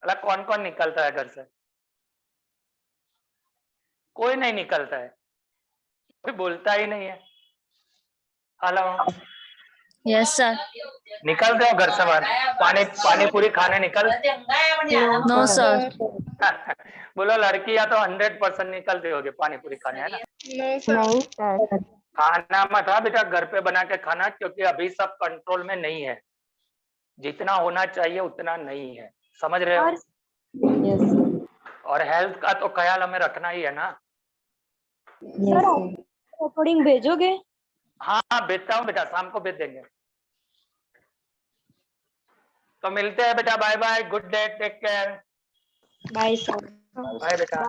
मतलब कौन कौन निकलता है घर से? कोई नहीं निकलता है, कोई बोलता ही नहीं है। Hello, Yes, sir. निकलते हो घर से बाहर? पानी पूरी खाने निकल? No, sir. बोलो लड़कियां तो 100% निकलते होगे पानी पूरी खाने, है ना? No, sir. नहीं सर। खाना मत हाँ बेटा, घर पे बना के खाना, क्योंकि अभी सब कंट्रोल में नहीं है, जितना होना चाहिए उतना नहीं है, समझ रहे हो? और हेल्थ का तो ख्याल हमें रखना ही है ना। रिकॉर्डिंग भेजोगे? हाँ भेजता हूँ बेटा, शाम को भेज देंगे। तो मिलते हैं बेटा, bye bye, good day, take care, bye sir. Bye बेटा।